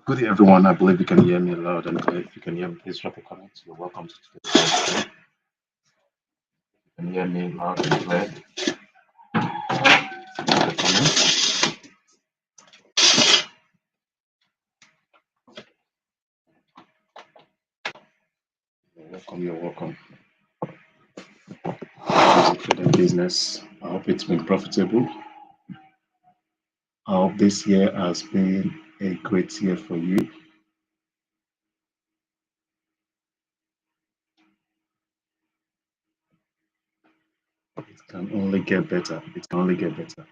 Good day, everyone. I believe you can hear me loud and clear. If you can hear me, please drop a comment. You're welcome to today's live stream. You can hear me loud and clear. Drop a comment. You're welcome. You're welcome. As a trading business, I hope it's been profitable. I hope this year has been a great year for you. It can only get better. It can only get better.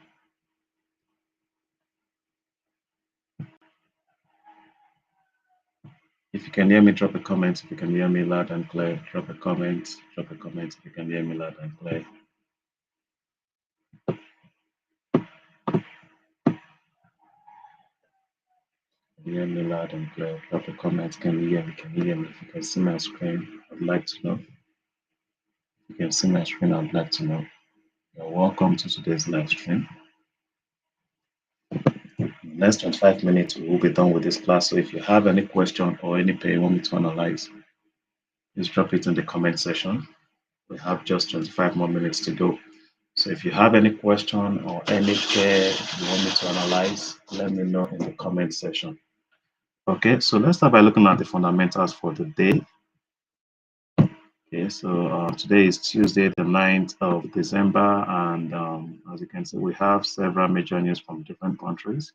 If you can hear me, drop a comment. If you can hear me loud and clear, drop a comment. Drop a comment if you can hear me loud and clear. Can you hear me loud and clear? Drop a comment. Can you hear me? Can you hear me? If you can see my screen, I'd like to know. If you can see my screen, I'd like to know. You're welcome to today's live stream. In less than 5 minutes, we will be done with this class. So if you have any question or any pair you want me to analyze, please drop it in the comment section. We have just 25 more minutes to go. So if you have any question or any pair you want me to analyze, let me know in the comment section. Okay, so let's start by looking at the fundamentals for the day. Okay, so today is Tuesday, the 9th of December, and as you can see, we have several major news from different countries.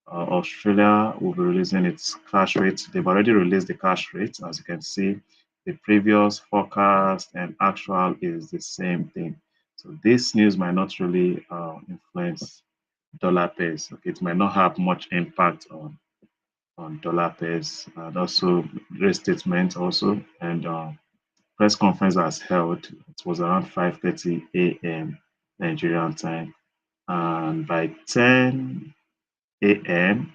Australia will be releasing its cash rate. They've already released the cash rate. As you can see, the previous forecast and actual is the same thing. So this news might not really influence dollar pairs. Okay, it might not have much impact on dollar pairs, and also rate statement also, and press conference was held. It was around 5:30 a.m. Nigerian time, and by 10 a.m.,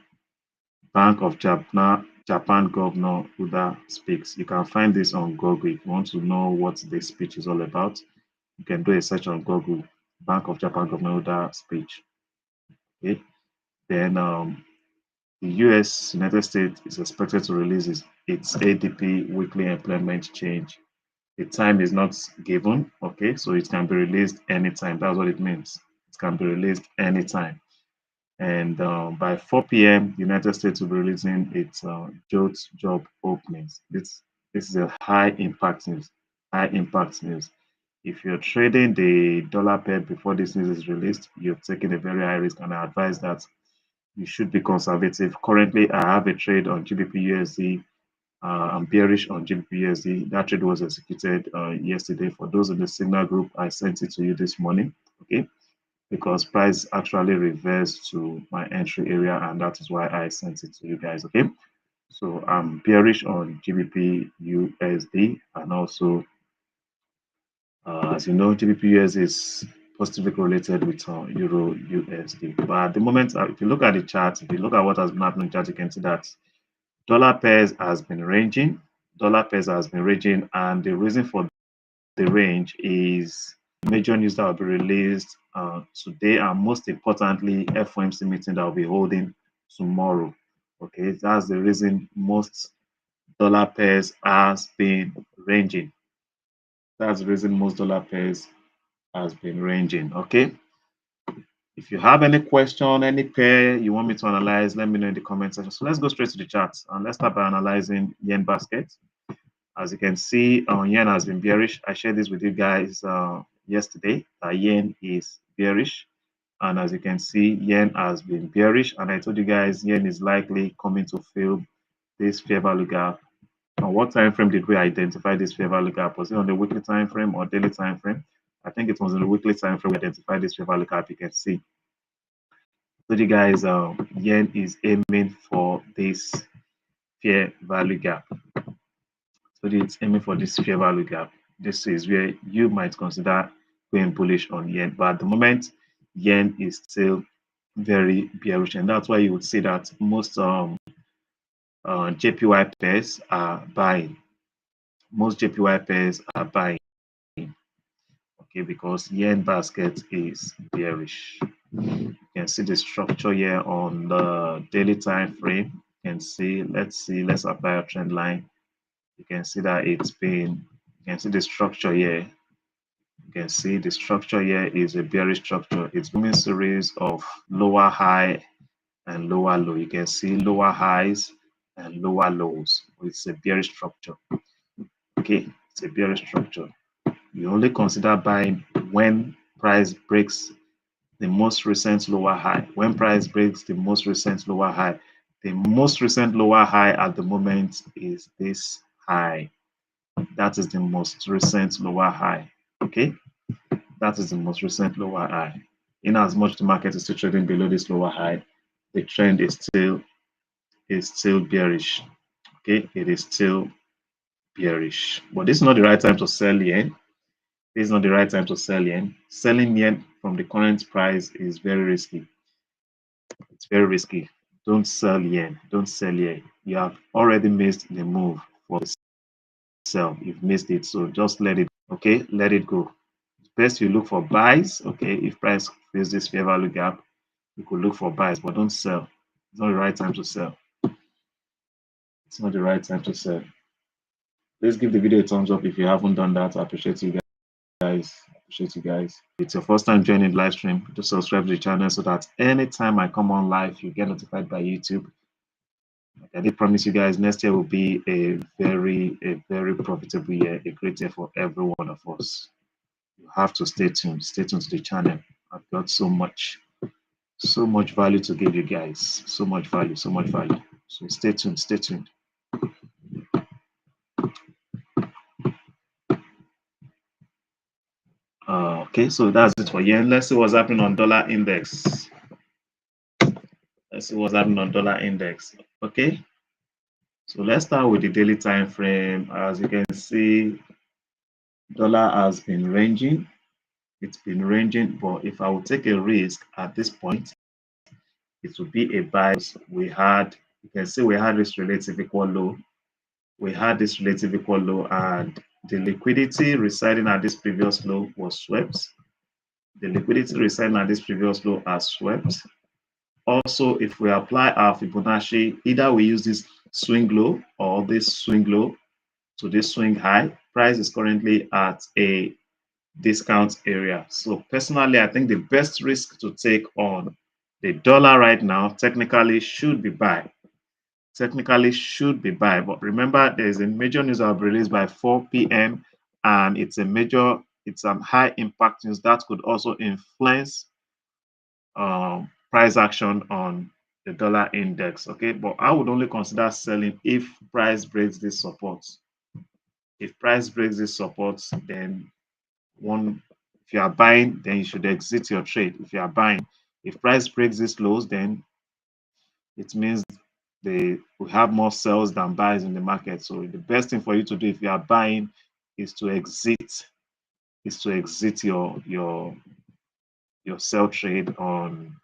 Bank of Japan Governor Uda speaks. You can find this on Google if you want to know what this speech is all about. You can do a search on Google, Bank of Japan Governor Uda speech. Okay, then the U.S. United States is expected to release its ADP weekly employment change. The time is not given, okay, so it can be released anytime. That's what it means. It can be released anytime. And by 4 p.m., the United States will be releasing its JOLTS job openings. This is a high impact news. High impact news. If you're trading the dollar pair before this news is released, you're taking a very high risk, and I advise that you should be conservative. Currently, I have a trade on GBP USD. I'm bearish on GBP USD. That trade was executed yesterday. For those in the signal group, I sent it to you this morning, okay? Because price actually reversed to my entry area, and that is why I sent it to you guys, okay? So I'm bearish on GBP USD, and also, as you know, GBP USD is positively correlated with Euro USD. But at the moment, if you look at the chart, if you look at what has been happening in the chart, you can see that dollar pairs has been ranging. Dollar pairs has been ranging, and the reason for the range is major news that will be released today, and most importantly, FOMC meeting that will be holding tomorrow. Okay, that's the reason most dollar pairs has been ranging. That's the reason most dollar pairs has been ranging. Okay. If you have any question, any pair you want me to analyze, let me know in the comment section. So let's go straight to the charts, and let's start by analyzing yen basket. As you can see, yen has been bearish. I shared this with you guys yesterday. Yen is bearish, and as you can see, yen has been bearish. And I told you guys, yen is likely coming to fill this fair value gap. On what time frame did we identify this fair value gap? Was it on the weekly time frame or daily time frame? I think it was on the weekly time frame we identified this fair value gap. You can see. I told you guys, yen is aiming for this fair value gap. So it's aiming for this fair value gap. This is where you might consider going bullish on yen, but at the moment, yen is still very bearish, and that's why you would see that most JPY pairs are buying. Most JPY pairs are buying, okay, because yen basket is bearish. You can see the structure here on the daily time frame. You can see, let's apply a trend line. You can see that it's been, you can see the structure here. You can see the structure here is a bearish structure. It's forming series of lower high and lower low. You can see lower highs and lower lows. It's a bearish structure. Okay, it's a bearish structure. You only consider buying when price breaks the most recent lower high. When price breaks the most recent lower high, the most recent lower high at the moment is this high. That is the most recent lower high. Okay, that is the most recent lower high. In as much the market is still trading below this lower high, the trend is still bearish. Okay, it is still bearish. But this is not the right time to sell yen. This is not the right time to sell yen. Selling yen from the current price is very risky. It's very risky. Don't sell yen. Don't sell yen. You have already missed the move for the sell. You've missed it. So just let it, okay? Let it go. Best you look for buys. Okay, if price fills this fair value gap, you could look for buys, but don't sell. It's not the right time to sell. It's not the right time to sell. Please give the video a thumbs up if you haven't done that. I appreciate you guys. Appreciate you guys. If it's your first time joining the live stream, just subscribe to the channel so that anytime I come on live, you get notified by YouTube. Like I did promise you guys, next year will be a very profitable year, a great year for every one of us. You have to stay tuned. Stay tuned to the channel. I've got so much value to give you guys. So much value. So stay tuned. Stay tuned. Okay, so that's it for yen. Let's see what's happening on dollar index. Let's see what's happening on dollar index. Okay, so let's start with the daily time frame. As you can see, dollar has been ranging. It's been ranging, but if I would take a risk at this point, it would be a buy. You can see we had this relative equal low. We had this relative equal low, and the liquidity residing at this previous low was swept. The liquidity residing at this previous low are swept. Also, if we apply our Fibonacci, either we use this swing low or this swing low to this swing high. Price is currently at a discount area. So personally, I think the best risk to take on the dollar right now technically should be buy. Technically should be buy. But remember, there is a major news I'll release by 4 p.m. and it's a high impact news that could also influence price action on the dollar index. Okay, but I would only consider selling if price breaks this support. If price breaks this support, then if you are buying, then you should exit your trade. If you are buying, if price breaks this lows, then it means we have more sells than buys in the market. So the best thing for you to do if you are buying is to exit your sell trade on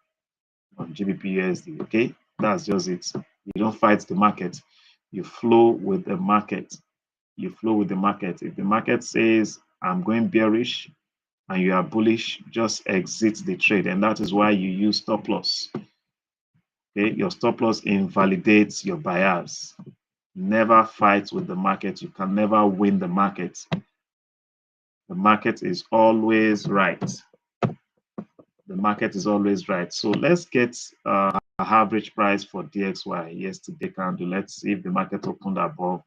GBP USD. Okay, that's just it. You don't fight the market. You flow with the market. You flow with the market. If the market says I'm going bearish and you are bullish, just exit the trade. And that is why you use stop loss. Okay, your stop loss invalidates your buyers. Never fight with the market. You can never win the market. The market is always right. The market is always right. So let's get average price for DXY yesterday candle. Let's see if the market opened above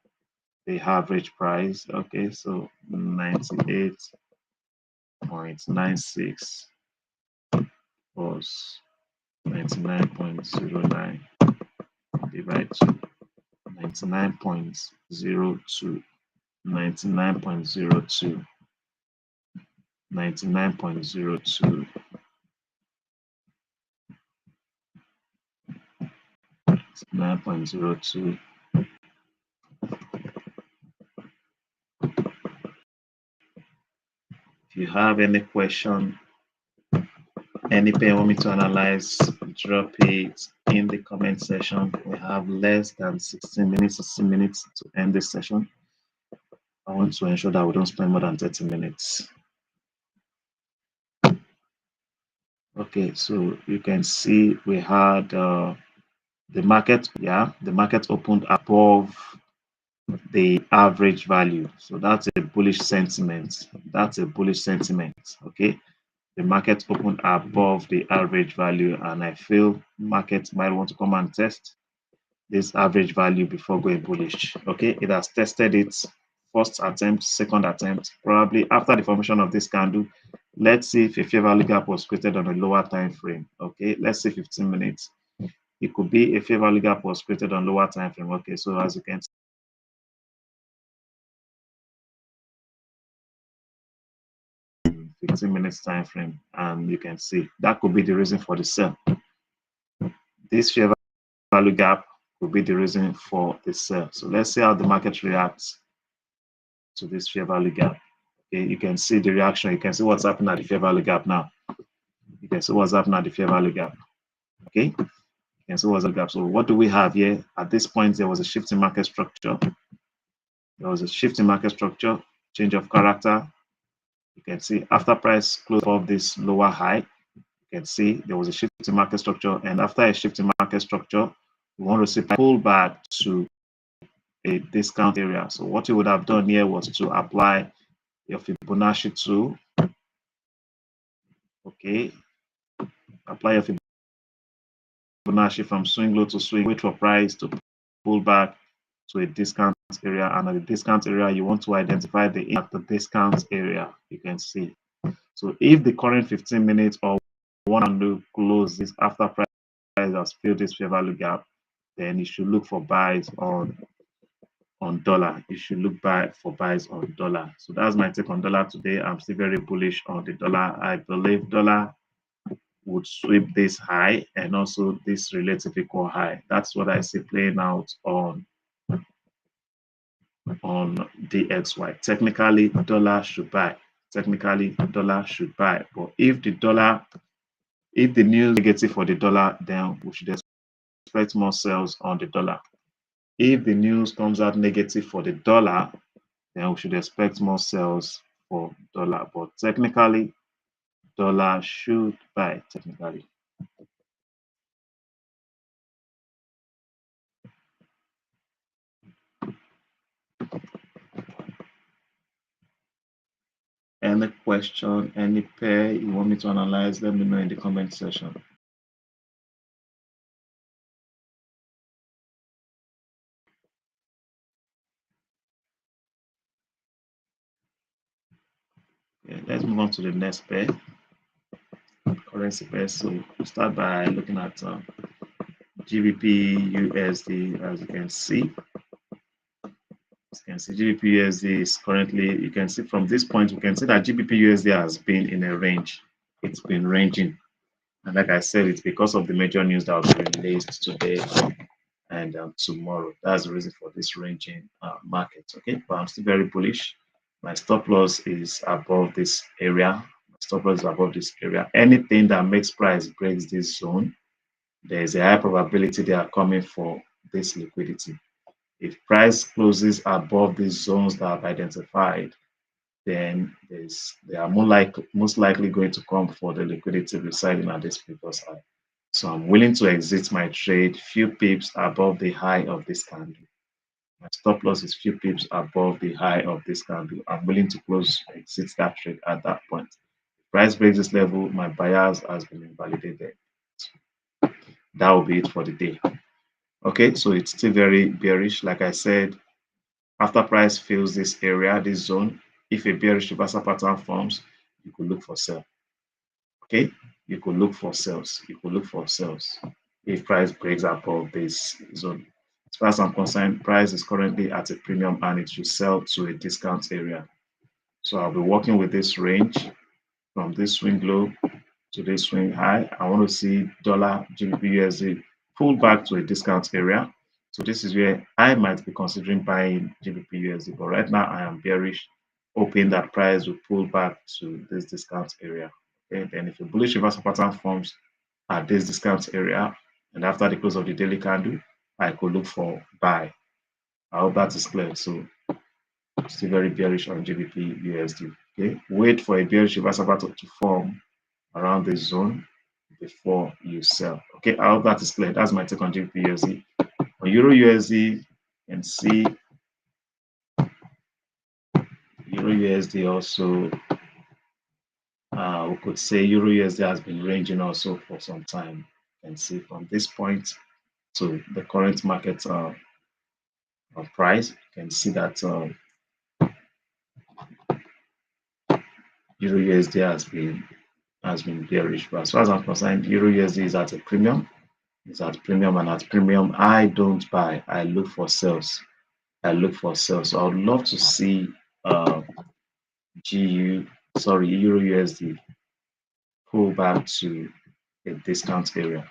the average price. Okay, so 98.96 plus 99.09 divided to 99.02, 99.02, 99.02, 9.02. If you have any question, any pair you want me to analyze, drop it in the comment section. We have less than 16 minutes to end this session. I want to ensure that we don't spend more than 30 minutes. Okay, so you can see we had the market opened above the average value. So that's a bullish sentiment. That's a bullish sentiment. Okay. The market opened above the average value, and I feel market might want to come and test this average value before going bullish. Okay, it has tested it first attempt, second attempt, probably after the formation of this candle. Let's see if a fair value gap was created on a lower time frame. Okay, let's see 15 minutes. It could be a fair value gap was created on lower time frame. Okay, so as you can see, 15 minutes time frame, and you can see that could be the reason for the sell. This fair value gap could be the reason for the sell. So let's see how the market reacts to this fair value gap. Okay, you can see the reaction. You can see what's happening at the fair value gap now. You can see what's happening at the fair value gap. Okay, you can see what's the gap. So what do we have here? At this point, there was a shift in market structure. There was a shift in market structure, change of character. You can see after price closed above this lower high, you can see there was a shift in market structure. And after a shift in market structure, we want to see pull back to a discount area. So what you would have done here was to apply your Fibonacci tool. Okay, apply your Fibonacci from swing low to swing, wait for price to pull back to a discount area, and at the discount area you want to identify the discount area. You can see, so if the current 15 minutes or 1 candle closes after price has filled this fair value gap, then you should look for buys on dollar. You should look for buys on dollar. So that's my take on dollar today. I'm still very bullish on the dollar. I believe dollar would sweep this high and also this relative equal high. That's what I see playing out on DXY. Technically, dollar should buy. Technically, dollar should buy. But if the news negative for the dollar, then we should expect more sales on the dollar. If the news comes out negative for the dollar, then we should expect more sales for dollar. But technically, dollar should buy. Technically. Any question, any pair you want me to analyze, let me know in the comment section. Okay, let's move on to the next pair, currency pair. So we'll start by looking at GBP USD. As you can see, GBP USD is currently, you can see from this point, we can see that GBP USD has been in a range. It's been ranging. And like I said, it's because of the major news that will be released today and tomorrow. That's the reason for this ranging market. Okay, but I'm still very bullish. My stop loss is above this area. My stop loss is above this area. Anything that makes price breaks this zone, there's a high probability they are coming for this liquidity. If price closes above these zones that I've identified, then they are most likely going to come for the liquidity residing at this previous high. So I'm willing to exit my trade few pips above the high of this candle. My stop loss is few pips above the high of this candle. I'm willing to exit that trade at that point. If price breaks this level, my bias has been invalidated. That will be it for the day. Okay, so it's still very bearish. Like I said, after price fills this area, this zone, if a bearish reversal pattern forms, you could look for sell. Okay, you could look for sales. You could look for sales if price breaks above this zone. As far as I'm concerned, price is currently at a premium and it should sell to a discount area. So I'll be working with this range from this swing low to this swing high. I want to see dollar GBP USD pull back to a discount area. So this is where I might be considering buying GBP USD, but right now I am bearish, hoping that price will pull back to this discount area. Okay, then if a bullish reversal pattern forms at this discount area, and after the close of the daily candle, I could look for buy. I hope that is clear. So still very bearish on GBP USD. Okay, wait for a bearish reversal pattern to form around this zone. before you sell. Okay, I hope that is clear. That's my take on GBP/USD. On Euro USD, you can see Euro USD also. We could say Euro USD has been ranging also for some time. You can see from this point to the current market price, you can see that Euro USD has been bearish. But as far as I'm concerned, Euro USD is at a premium. It's at premium, and at premium, I don't buy. I look for sales. I look for sales. So I would love to see Euro USD pull back to a discount area,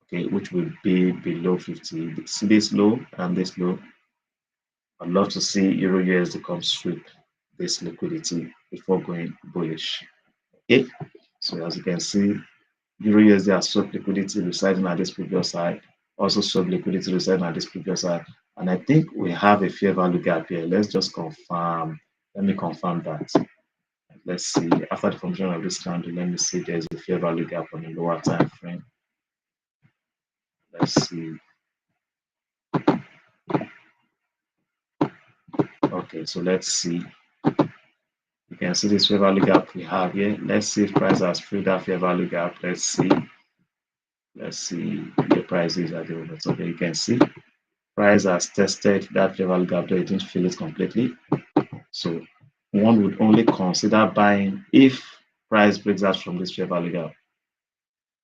okay, which will be below 50. See this low and this low. I'd love to see Euro USD come sweep this liquidity before going bullish. Okay, so as you can see, Euro USD has swept liquidity residing at this previous high, also swept liquidity residing at this previous high, and I think we have a fair value gap here. Let's just confirm. Let me confirm that. Let's see, after the formation of this candle, let me see there's a fair value gap on the lower time frame. Let's see. Okay, so let's see. You can see this fair value gap we have here. Let's see if price has filled that fair value gap. Let's see. Let's see the prices at the moment. Okay, you can see price has tested that fair value gap, though it didn't fill it completely. So one would only consider buying if price breaks out from this fair value gap.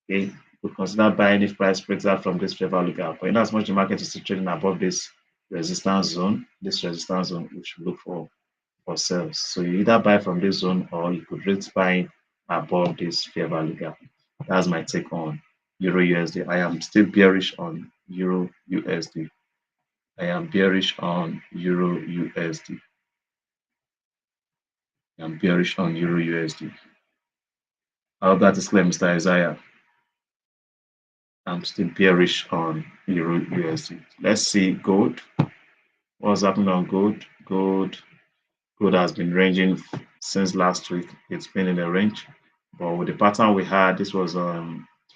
Okay, we consider buying if price breaks out from this fair value gap. But in as much the market is still trading above this resistance zone, we should look for sales. So you either buy from this zone or you could risk buying above this fair value gap. That's my take on Euro USD. I am still bearish on Euro USD. I am bearish on Euro USD. I'm bearish on Euro USD. I hope that is clear, Mr. Isaiah. I'm still bearish on Euro USD. Let's see gold. What's happening on gold? Gold has been ranging since last week. It's been in a range, but with the pattern we had, this was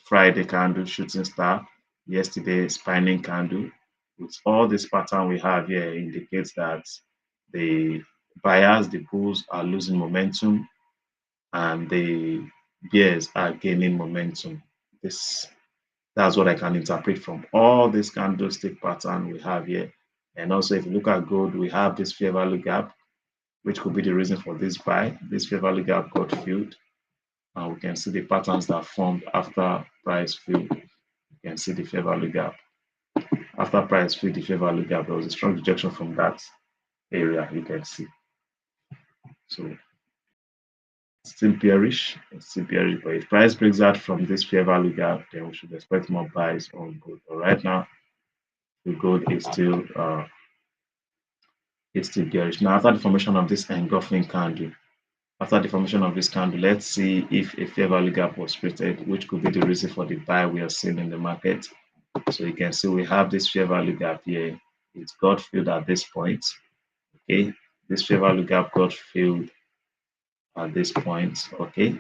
Friday candle, shooting star, yesterday spinning candle. With all this pattern we have here, indicates that the buyers, the bulls, are losing momentum, and the bears are gaining momentum. That's what I can interpret from all this candlestick pattern we have here. And also, if you look at gold, we have this fair value gap, which could be the reason for this buy. This fair value gap got filled, and we can see the patterns that formed after price filled. You can see the fair value gap. After price filled the fair value gap, there was a strong rejection from that area, you can see. So still bearish, but if price breaks out from this fair value gap, then we should expect more buys on gold. But right now, the gold is still bearish. Now, after the formation of this engulfing candle, let's see if a fair value gap was created, which could be the reason for the buy we are seeing in the market. So you can see we have this fair value gap here. It got filled at this point. Okay, this fair value gap got filled at this point. Okay,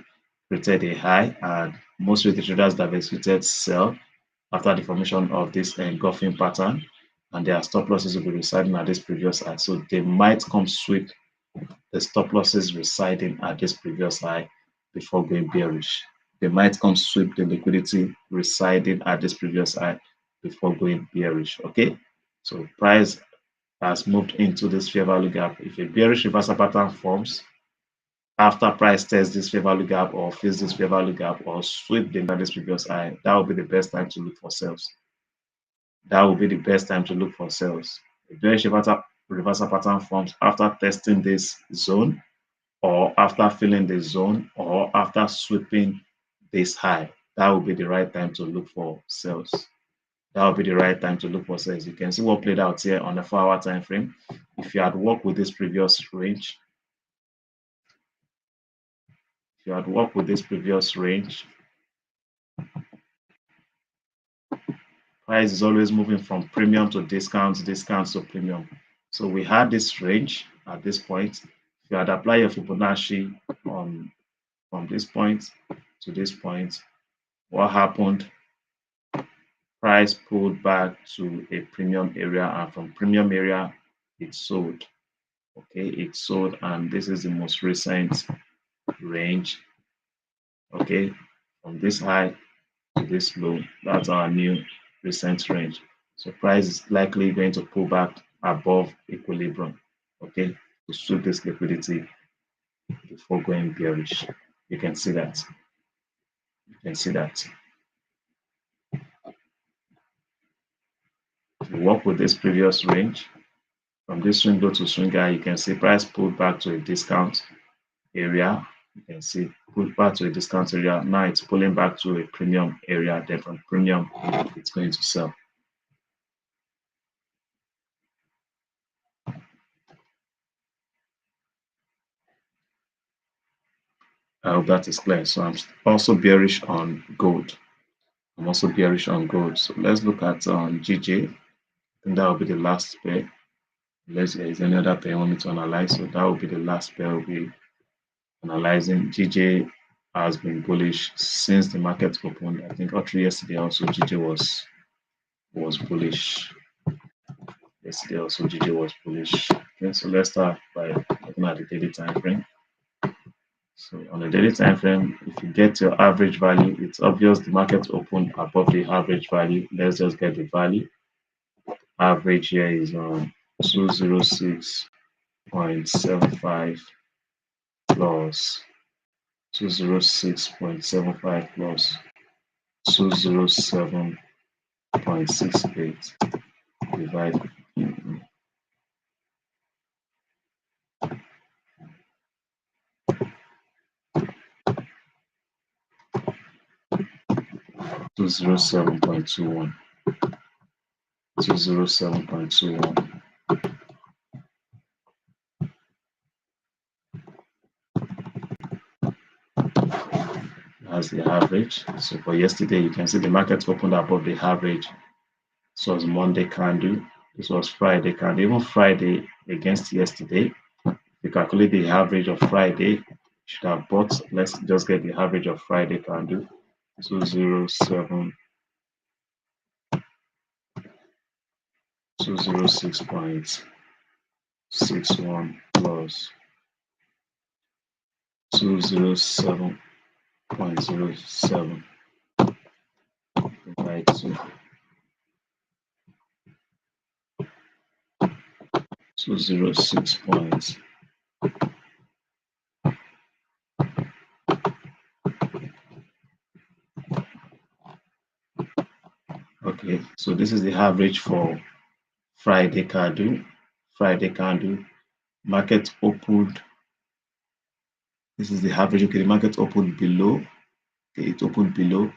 created a high, and most of the traders that have executed sell after the formation of this engulfing pattern, and their stop losses will be residing at this previous high. So they might come sweep the stop losses residing at this previous high before going bearish. They might come sweep the liquidity residing at this previous high before going bearish. Okay, so price has moved into this fair value gap. If a bearish reversal pattern forms after price tests this fair value gap or fills this fair value gap or sweep the this previous high, that will be the best time to look for sales. That will be the best time to look for sales. A bearish reversal pattern forms after testing this zone, or after filling the zone, or after sweeping this high. That will be the right time to look for sales. That will be the right time to look for sales. You can see what played out here on the 4-hour time frame. If you had worked with this previous range, price is always moving from premium to discount, discount to premium. So we had this range at this point. If you had applied your Fibonacci from this point to this point, what happened? Price pulled back to a premium area, and from premium area, it sold. Okay, it sold, and this is the most recent range. Okay, from this high to this low, that's our new recent range. So price is likely going to pull back above equilibrium. Okay, to suit this liquidity before going bearish. You can see that. You can see that. If you work with this previous range, from this swing low to swing high, you can see price pulled back to a discount area. You can see pulled back to a discount area. Now it's pulling back to a premium area. Then from premium, it's going to sell. I hope that is clear. So I'm also bearish on gold. I'm also bearish on gold. So let's look at GJ. I think that will be the last pair. Unless there is any other pair you want me to analyze. So that will be the last pair we'll be analyzing. GJ has been bullish since the market opened. I think actually yesterday also GJ was bullish. Yesterday also GJ was bullish. Okay, so let's start by looking at the daily time frame. So on the daily time frame, if you get your average value, it's obvious the market opened above the average value. Let's just get the value. Average here is 206.75 plus 206.75 plus 207.68 divided 207.21. 207.21. That's the average. So for yesterday, you can see the market opened above the average. This was Monday candle. This was Friday candle. Even Friday against yesterday, if you calculate the average of Friday, you should have bought. Let's just get the average of Friday candle. 207 206.61 plus 207.07 divided to 206 points. Okay, so this is the average for Friday candle. Friday candle. Market opened. This is the average. Okay, the market opened below. Okay, it opened below.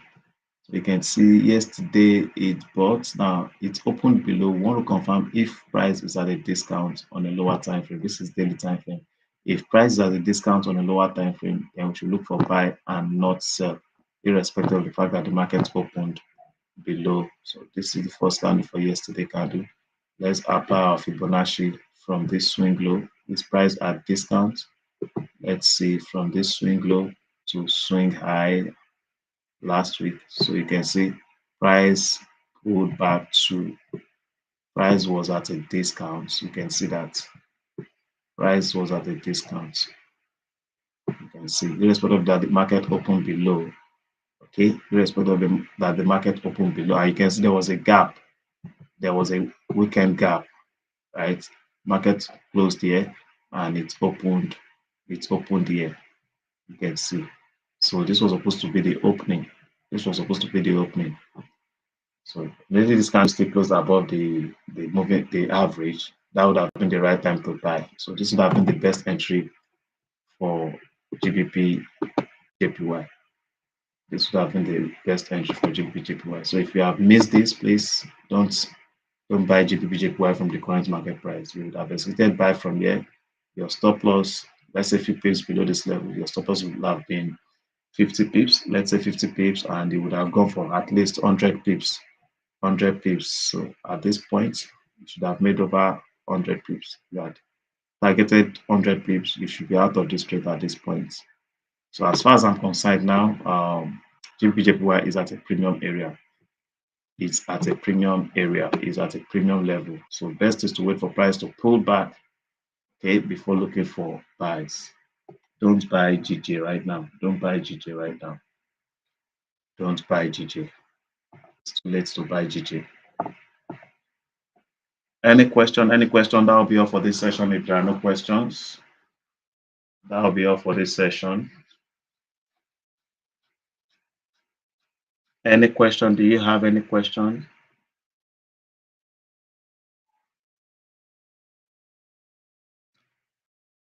So you can see yesterday it bought. Now it opened below. We want to confirm if price is at a discount on a lower time frame. This is daily time frame. If price is at a discount on a lower time frame, then we should look for buy and not sell, irrespective of the fact that the market opened below. So this is the first candle for yesterday candle. Let's apply our Fibonacci from this swing low. This price at discount. Let's see from this swing low to swing high last week. So you can see price pulled back to price was at a discount. You can see that price was at a discount. You can see irrespective of that the market opened below. Okay, irrespective of that the market opened below. And you can see there was a gap. There was a weekend gap, right? Market closed here and it opened here. You can see. So this was supposed to be the opening. This was supposed to be the opening. So maybe this can still close above the average. That would have been the right time to buy. So this would have been the best entry for GBP JPY. This would have been the best entry for GBP JPY. So if you have missed this, please don't buy GBP JPY from the current market price. You would have exited buy from here. Your stop loss, let's say 50 pips below this level, your stop loss would have been 50 pips, let's say 50 pips, and it would have gone for at least 100 pips. 100 pips. So at this point, you should have made over 100 pips. You had targeted 100 pips. You should be out of this trade at this point. So as far as I'm concerned now, GBPJPY is at a premium area. It's at a premium area. It's at a premium level. So best is to wait for price to pull back, okay, before looking for buys. Don't buy GJ right now. Don't buy GJ right now. Don't buy GJ. It's too late to buy GJ. Any question? Any question? That will be all for this session. If there are no questions, that will be all for this session. Any question? Do you have any question?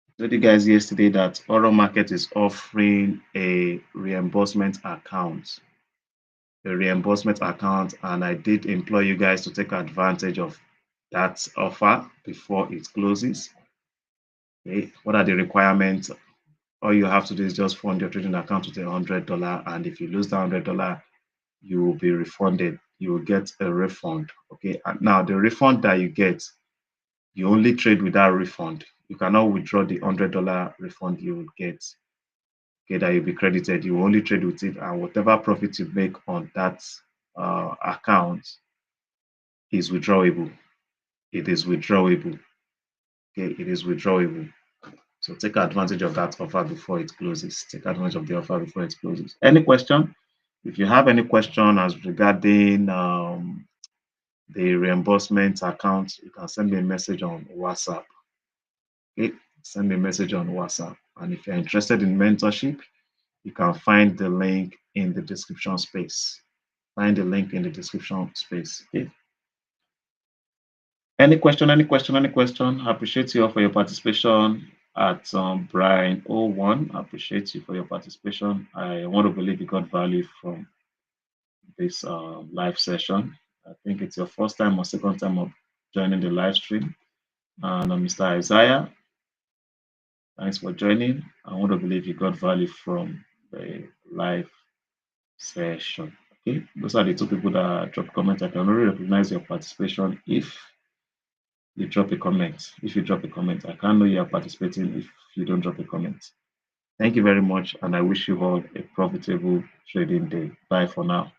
I told you guys yesterday that Oro Market is offering a reimbursement account. A reimbursement account, and I did implore you guys to take advantage of that offer before it closes. Okay. What are the requirements? All you have to do is just fund your trading account with $100, and if you lose that $100, you will be refunded. You will get a refund. Okay. And now the refund that you get, you only trade with that refund. You cannot withdraw the $100 refund you will get. Okay, that you'll be credited. You only trade with it, and whatever profit you make on that account is withdrawable. It is withdrawable. Okay, it is withdrawable. So take advantage of that offer before it closes. Take advantage of the offer before it closes. Any question? If you have any question as regarding the reimbursement account, you can send me a message on WhatsApp. Okay, send me a message on WhatsApp. And if you're interested in mentorship, you can find the link in the description space. Find the link in the description space. Okay. Any question, any question, any question? I appreciate you all for your participation at Brian01. I appreciate you for your participation. I want to believe you got value from this live session. I think it's your first time or second time of joining the live stream. And Mr. Isaiah, thanks for joining. I want to believe you got value from the live session. Okay, those are the two people that drop comments. I can only recognize your participation if you drop a comment. If you drop a comment, I can't know you are participating if you don't drop a comment. Thank you very much, and I wish you all a profitable trading day. Bye for now.